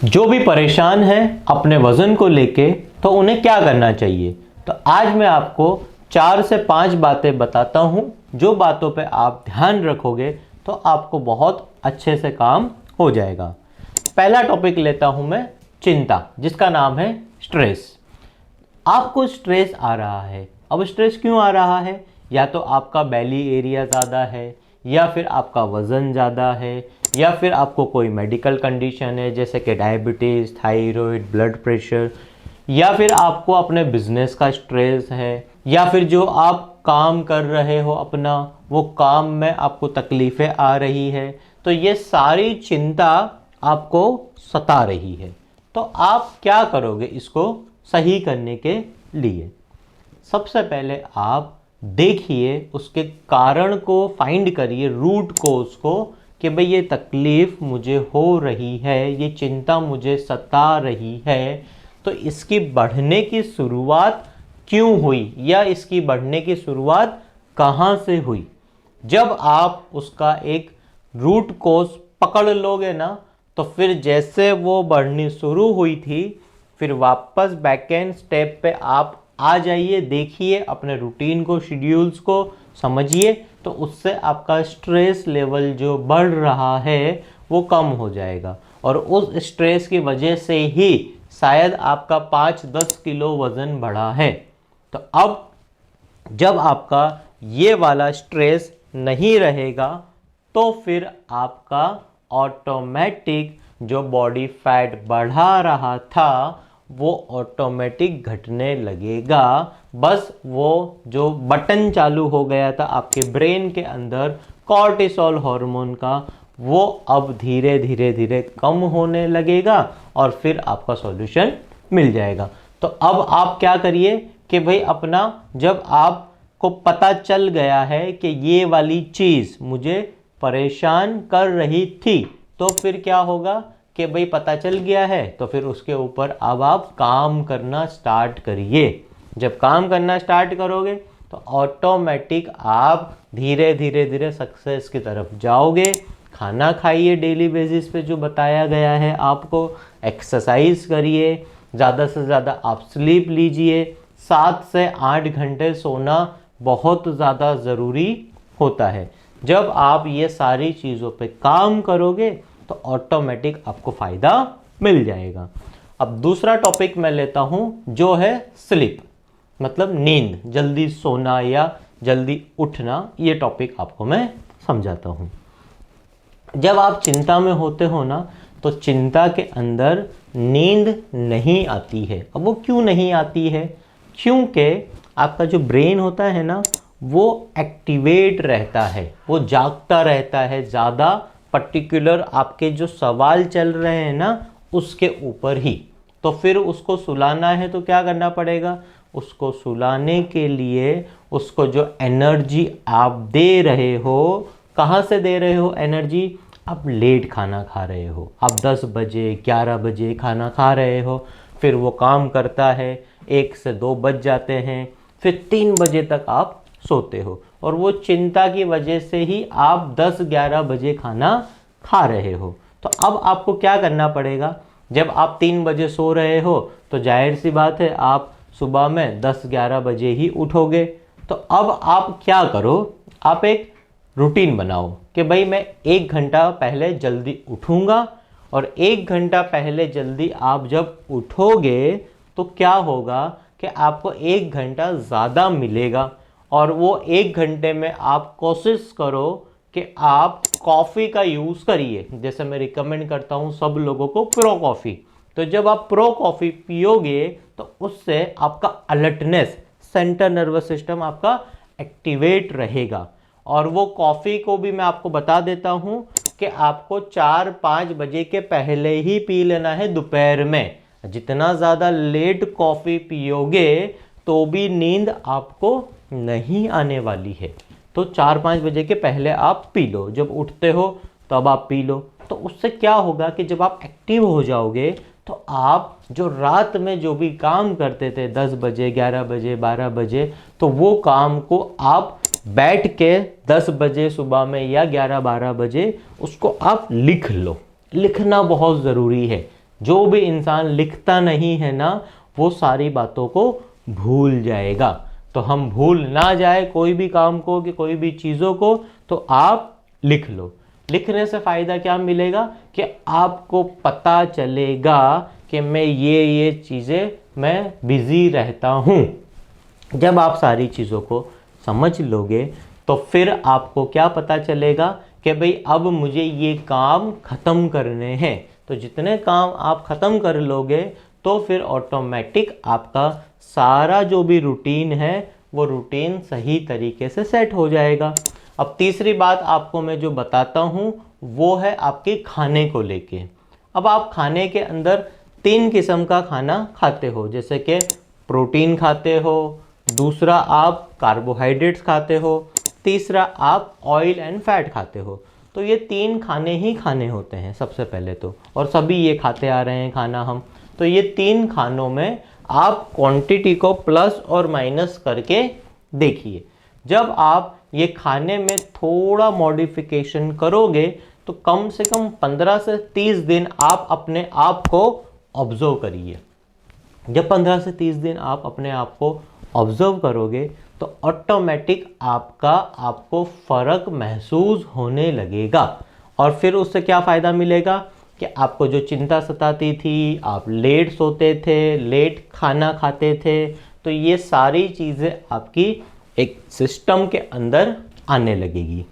जो भी परेशान है अपने वज़न को लेके तो उन्हें क्या करना चाहिए। तो आज मैं आपको 4 से 5 बातें बताता हूँ, जो बातों पे आप ध्यान रखोगे तो आपको बहुत अच्छे से काम हो जाएगा। पहला टॉपिक लेता हूँ मैं, चिंता, जिसका नाम है स्ट्रेस। आपको स्ट्रेस आ रहा है। अब स्ट्रेस क्यों आ रहा है? या तो आपका बेली एरिया ज़्यादा है, या फिर आपका वज़न ज़्यादा है, या फिर आपको कोई मेडिकल कंडीशन है जैसे कि डायबिटीज़, थायराइड, ब्लड प्रेशर, या फिर आपको अपने बिजनेस का स्ट्रेस है, या फिर जो आप काम कर रहे हो अपना, वो काम में आपको तकलीफ़ें आ रही है। तो ये सारी चिंता आपको सता रही है। तो आप क्या करोगे इसको सही करने के लिए? सबसे पहले आप देखिए, उसके कारण को फाइंड करिए, रूट कोज को, कि भाई ये तकलीफ़ मुझे हो रही है, ये चिंता मुझे सता रही है, तो इसकी बढ़ने की शुरुआत क्यों हुई, या इसकी बढ़ने की शुरुआत कहाँ से हुई। जब आप उसका एक रूट कोज पकड़ लोगे ना, तो फिर जैसे वो बढ़नी शुरू हुई थी, फिर वापस बैक एंड स्टेप पे आप आ जाइए, देखिए अपने रूटीन को, शेड्यूल्स को समझिए, तो उससे आपका स्ट्रेस लेवल जो बढ़ रहा है वो कम हो जाएगा। और उस स्ट्रेस की वजह से ही शायद आपका 5-10 किलो वज़न बढ़ा है। तो अब जब आपका ये वाला स्ट्रेस नहीं रहेगा, तो फिर आपका ऑटोमेटिक जो बॉडी फैट बढ़ा रहा था वो ऑटोमेटिक घटने लगेगा। बस वो जो बटन चालू हो गया था आपके ब्रेन के अंदर कॉर्टिसोल हार्मोन का, वो अब धीरे धीरे धीरे कम होने लगेगा और फिर आपका सॉल्यूशन मिल जाएगा। तो अब आप क्या करिए कि भाई अपना, जब आपको पता चल गया है कि ये वाली चीज़ मुझे परेशान कर रही थी, तो फिर क्या होगा कि भाई पता चल गया है, तो फिर उसके ऊपर अब आप काम करना स्टार्ट करिए। जब काम करना स्टार्ट करोगे तो ऑटोमेटिक आप धीरे धीरे धीरे सक्सेस की तरफ जाओगे। खाना खाइए डेली बेसिस पे जो बताया गया है आपको, एक्सरसाइज करिए, ज़्यादा से ज़्यादा आप स्लीप लीजिए। 7 से 8 घंटे सोना बहुत ज़्यादा ज़रूरी होता है। जब आप ये सारी चीज़ों पे काम करोगे तो ऑटोमेटिक आपको फ़ायदा मिल जाएगा। अब दूसरा टॉपिक मैं लेता हूँ, जो है स्लीप, मतलब नींद, जल्दी सोना या जल्दी उठना। ये टॉपिक आपको मैं समझाता हूँ। जब आप चिंता में होते हो ना, तो चिंता के अंदर नींद नहीं आती है। अब वो क्यों नहीं आती है? क्योंकि आपका जो ब्रेन होता है ना, वो एक्टिवेट रहता है, वो जागता रहता है ज़्यादा, पर्टिकुलर आपके जो सवाल चल रहे हैं ना उसके ऊपर ही। तो फिर उसको सुलाना है तो क्या करना पड़ेगा? उसको सुलाने के लिए उसको जो एनर्जी आप दे रहे हो, कहाँ से दे रहे हो एनर्जी? आप लेट खाना खा रहे हो, आप 10 बजे 11 बजे खाना खा रहे हो, फिर वो काम करता है, 1 से 2 बज जाते हैं, फिर 3 बजे तक आप सोते हो, और वो चिंता की वजह से ही आप 10-11 बजे खाना खा रहे हो। तो अब आपको क्या करना पड़ेगा? जब आप 3 बजे सो रहे हो तो जाहिर सी बात है आप सुबह में 10-11 बजे ही उठोगे। तो अब आप क्या करो, आप एक रूटीन बनाओ कि भाई मैं 1 घंटा पहले जल्दी उठूँगा, और 1 घंटा पहले जल्दी आप जब उठोगे तो क्या होगा कि आपको 1 घंटा ज़्यादा मिलेगा। और वो 1 घंटे में आप कोशिश करो कि आप कॉफ़ी का यूज़ करिए। जैसे मैं रिकमेंड करता हूँ सब लोगों को प्रो कॉफ़ी। तो जब आप प्रो कॉफ़ी पियोगे तो उससे आपका अलर्टनेस, सेंट्रल नर्वस सिस्टम आपका एक्टिवेट रहेगा। और वो कॉफ़ी को भी मैं आपको बता देता हूँ कि आपको 4-5 बजे के पहले ही पी लेना है दोपहर में। जितना ज़्यादा लेट कॉफ़ी पियोगे तो भी नींद आपको नहीं आने वाली है। तो 4-5 बजे के पहले आप पी लो, जब उठते हो तब आप पी लो। तो उससे क्या होगा कि जब आप एक्टिव हो जाओगे तो आप जो रात में जो भी काम करते थे 10 बजे 11 बजे 12 बजे, तो वो काम को आप बैठ के 10 बजे सुबह में या 11-12 बजे उसको आप लिख लो। लिखना बहुत ज़रूरी है। जो भी इंसान लिखता नहीं है ना, वो सारी बातों को भूल जाएगा। तो हम भूल ना जाए कोई भी काम को कि कोई भी चीज़ों को, तो आप लिख लो। लिखने से फ़ायदा क्या मिलेगा कि आपको पता चलेगा कि मैं ये चीज़ें मैं बिज़ी रहता हूँ। जब आप सारी चीज़ों को समझ लोगे तो फिर आपको क्या पता चलेगा कि भाई अब मुझे ये काम ख़त्म करने हैं। तो जितने काम आप ख़त्म कर लोगे तो फिर ऑटोमेटिक आपका सारा जो भी रूटीन है वो रूटीन सही तरीके से सेट हो जाएगा। अब तीसरी बात आपको मैं जो बताता हूँ वो है आपके खाने को लेके। अब आप खाने के अंदर 3 किस्म का खाना खाते हो, जैसे कि प्रोटीन खाते हो, दूसरा आप कार्बोहाइड्रेट्स खाते हो, तीसरा आप ऑयल एंड फैट खाते हो। तो ये 3 खाने ही खाने होते हैं सबसे पहले तो, और सभी ये खाते आ रहे हैं खाना हम। तो ये 3 खानों में आप क्वांटिटी को प्लस और माइनस करके देखिए। जब आप ये खाने में थोड़ा मॉडिफिकेशन करोगे तो कम से कम 15 से 30 दिन आप अपने आप को ऑब्जर्व करिए। जब 15 से 30 दिन आप अपने आप को ऑब्जर्व करोगे तो ऑटोमेटिक आपको फ़र्क महसूस होने लगेगा। और फिर उससे क्या फ़ायदा मिलेगा कि आपको जो चिंता सताती थी, आप लेट सोते थे, लेट खाना खाते थे, तो ये सारी चीज़ें आपकी एक सिस्टम के अंदर आने लगेगी।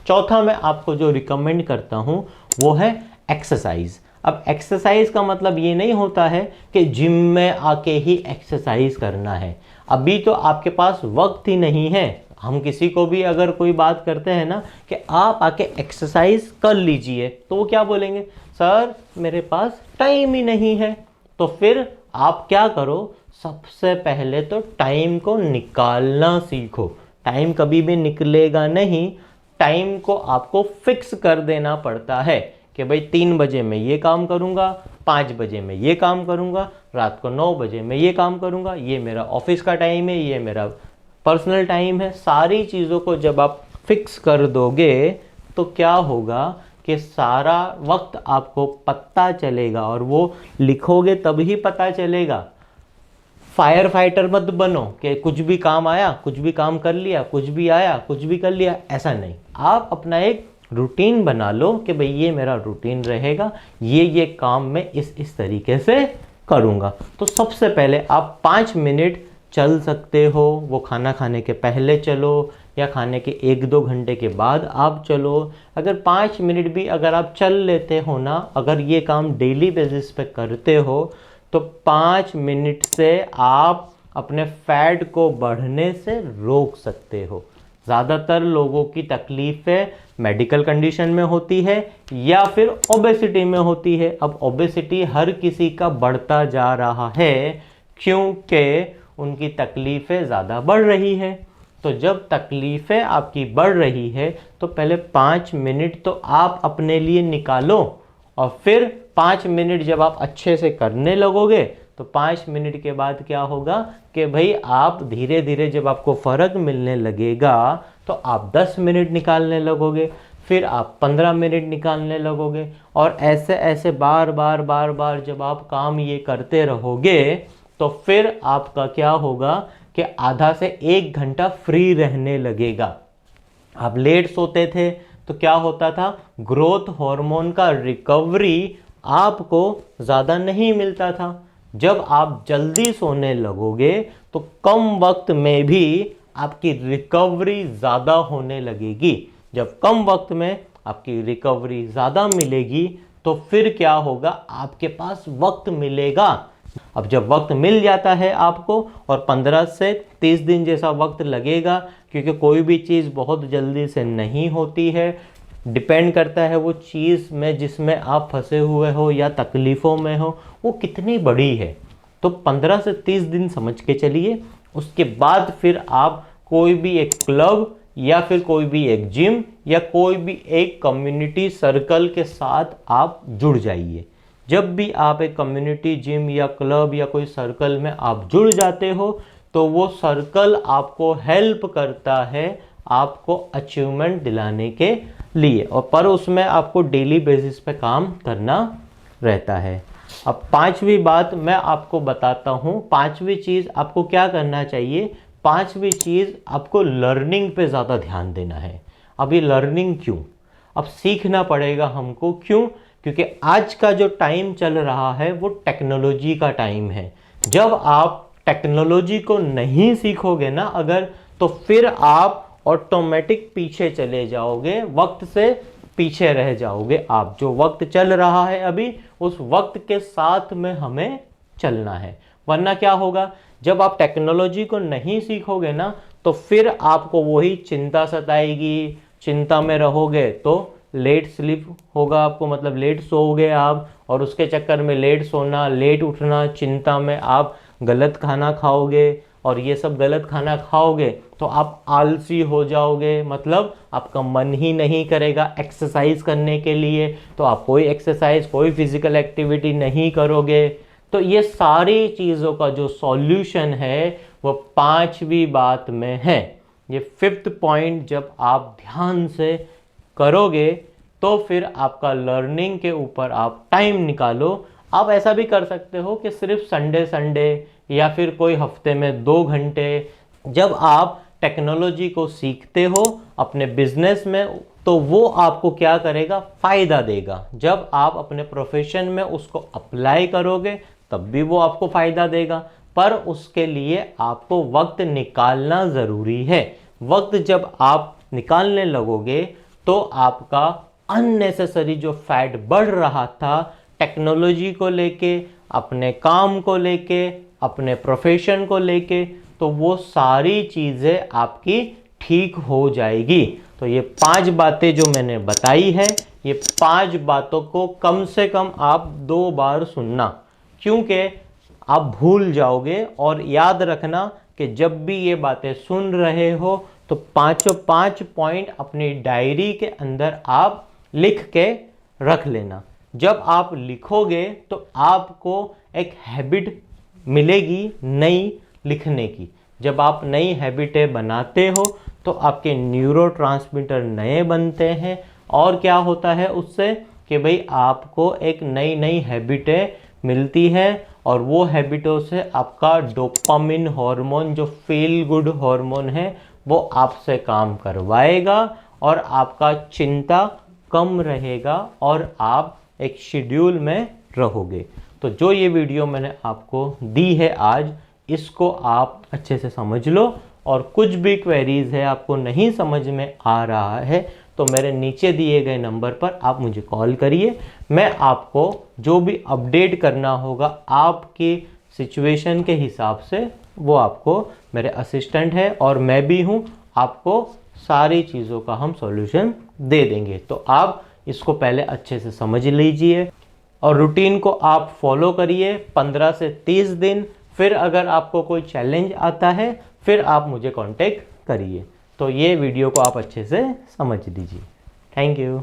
चौथा मैं आपको जो रिकमेंड करता हूँ वो है एक्सरसाइज। अब एक्सरसाइज का मतलब ये नहीं होता है कि जिम में आके ही एक्सरसाइज करना है। अभी तो आपके पास वक्त ही नहीं है। हम किसी को भी अगर कोई बात करते हैं ना कि आप आके एक्सरसाइज कर लीजिए, तो वो क्या बोलेंगे, सर मेरे पास टाइम ही नहीं है। तो फिर आप क्या करो, सबसे पहले तो टाइम को निकालना सीखो। टाइम कभी भी निकलेगा नहीं, टाइम को आपको फिक्स कर देना पड़ता है कि भाई 3 बजे मैं ये काम करूँगा, 5 बजे मैं ये काम करूँगा, रात को 9 बजे मैं ये काम करूँगा, ये मेरा ऑफिस का टाइम है, ये मेरा पर्सनल टाइम है। सारी चीज़ों को जब आप फिक्स कर दोगे तो क्या होगा कि सारा वक्त आपको पता चलेगा, और वो लिखोगे तभी पता चलेगा। फायर फाइटर मत बनो कि कुछ भी काम आया कुछ भी काम कर लिया, कुछ भी आया कुछ भी कर लिया, ऐसा नहीं। आप अपना एक रूटीन बना लो कि भाई ये मेरा रूटीन रहेगा, ये काम मैं इस तरीके से करूँगा। तो सबसे पहले आप 5 मिनट चल सकते हो, वो खाना खाने के पहले चलो या खाने के 1-2 घंटे के बाद आप चलो। अगर 5 मिनट भी अगर आप चल लेते हो ना, अगर ये काम डेली बेसिस पे करते हो तो 5 मिनट से आप अपने फैट को बढ़ने से रोक सकते हो। ज़्यादातर लोगों की तकलीफ़ें मेडिकल कंडीशन में होती है या फिर ओबेसिटी में होती है। अब ओबेसिटी हर किसी का बढ़ता जा रहा है क्योंकि उनकी तकलीफ़ें ज़्यादा बढ़ रही है। तो जब तकलीफ़ें आपकी बढ़ रही है तो पहले 5 मिनट तो आप अपने लिए निकालो, और फिर 5 मिनट जब आप अच्छे से करने लगोगे तो 5 मिनट के बाद क्या होगा कि भाई आप धीरे धीरे जब आपको फ़र्क मिलने लगेगा तो आप 10 मिनट निकालने लगोगे, फिर आप 15 मिनट निकालने लगोगे, और ऐसे ऐसे बार बार जब आप काम ये करते रहोगे तो फिर आपका क्या होगा कि आधा से 1 घंटा फ्री रहने लगेगा। आप लेट सोते थे तो क्या होता था, ग्रोथ हार्मोन का रिकवरी आपको ज़्यादा नहीं मिलता था। जब आप जल्दी सोने लगोगे तो कम वक्त में भी आपकी रिकवरी ज़्यादा होने लगेगी। जब कम वक्त में आपकी रिकवरी ज़्यादा मिलेगी तो फिर क्या होगा, आपके पास वक्त मिलेगा। अब जब वक्त मिल जाता है आपको, और 15 से 30 दिन जैसा वक्त लगेगा, क्योंकि कोई भी चीज़ बहुत जल्दी से नहीं होती है, डिपेंड करता है वो चीज़ में जिसमें आप फंसे हुए हो या तकलीफ़ों में हो वो कितनी बड़ी है। तो 15 से 30 दिन समझ के चलिए। उसके बाद फिर आप कोई भी एक क्लब या फिर कोई भी एक जिम या कोई भी एक कम्युनिटी सर्कल के साथ आप जुड़ जाइए। जब भी आप एक कम्युनिटी जिम या क्लब या कोई सर्कल में आप जुड़ जाते हो तो वो सर्कल आपको हेल्प करता है आपको अचीवमेंट दिलाने के लिए, और पर उसमें आपको डेली बेसिस पे काम करना रहता है। अब पांचवी बात मैं आपको बताता हूं। पांचवी चीज आपको क्या करना चाहिए, पांचवी चीज आपको लर्निंग पे ज़्यादा ध्यान देना है। अब ये लर्निंग क्यों, अब सीखना पड़ेगा हमको। क्यों? क्योंकि आज का जो टाइम चल रहा है वो टेक्नोलॉजी का टाइम है। जब आप टेक्नोलॉजी को नहीं सीखोगे ना अगर, तो फिर आप ऑटोमेटिक पीछे चले जाओगे, वक्त से पीछे रह जाओगे। आप जो वक्त चल रहा है अभी, उस वक्त के साथ में हमें चलना है। वरना क्या होगा, जब आप टेक्नोलॉजी को नहीं सीखोगे ना, तो फिर आपको वही चिंता सताएगी, चिंता में रहोगे तो लेट स्लीप होगा आपको, मतलब लेट सोओगे आप, और उसके चक्कर में लेट सोना, लेट उठना, चिंता में आप गलत खाना खाओगे, और ये सब गलत खाना खाओगे तो आप आलसी हो जाओगे, मतलब आपका मन ही नहीं करेगा एक्सरसाइज करने के लिए, तो आप कोई एक्सरसाइज, कोई फिजिकल एक्टिविटी नहीं करोगे। तो ये सारी चीज़ों का जो सॉल्यूशन है वो पांचवी बात में है। ये फिफ्थ पॉइंट जब आप ध्यान से करोगे तो फिर आपका लर्निंग के ऊपर आप टाइम निकालो। आप ऐसा भी कर सकते हो कि सिर्फ संडे संडे या फिर कोई हफ्ते में 2 घंटे, जब आप टेक्नोलॉजी को सीखते हो अपने बिजनेस में, तो वो आपको क्या करेगा, फायदा देगा। जब आप अपने प्रोफेशन में उसको अप्लाई करोगे तब भी वो आपको फायदा देगा, पर उसके लिए आपको वक्त निकालना ज़रूरी है। वक्त जब आप निकालने लगोगे तो आपका अननेसेसरी जो फैट बढ़ रहा था टेक्नोलॉजी को लेके, अपने काम को लेके, अपने प्रोफेशन को लेके, तो वो सारी चीज़ें आपकी ठीक हो जाएगी। तो ये 5 बातें जो मैंने बताई है, ये 5 बातों को कम से कम आप 2 बार सुनना, क्योंकि आप भूल जाओगे। और याद रखना कि जब भी ये बातें सुन रहे हो तो 5 पॉइंट अपनी डायरी के अंदर आप लिख के रख लेना। जब आप लिखोगे तो आपको एक हैबिट मिलेगी नई लिखने की। जब आप नई हैबिटें बनाते हो तो आपके न्यूरोट्रांसमीटर नए बनते हैं, और क्या होता है उससे कि भाई आपको एक नई नई हैबिटें मिलती है, और वो हैबिटों से आपका डोपामिन हार्मोन जो फील गुड हार्मोन है वो आपसे काम करवाएगा, और आपका चिंता कम रहेगा, और आप एक शेड्यूल में रहोगे। तो जो ये वीडियो मैंने आपको दी है आज, इसको आप अच्छे से समझ लो, और कुछ भी क्वेरीज है आपको नहीं समझ में आ रहा है तो मेरे नीचे दिए गए नंबर पर आप मुझे कॉल करिए। मैं आपको जो भी अपडेट करना होगा आपकी सिचुएशन के हिसाब से, वो आपको, मेरे असिस्टेंट है और मैं भी हूँ, आपको सारी चीज़ों का हम सॉल्यूशन दे देंगे। तो आप इसको पहले अच्छे से समझ लीजिए और रूटीन को आप फॉलो करिए 15 से 30 दिन। फिर अगर आपको कोई चैलेंज आता है फिर आप मुझे कांटेक्ट करिए। तो ये वीडियो को आप अच्छे से समझ लीजिए। Thank you.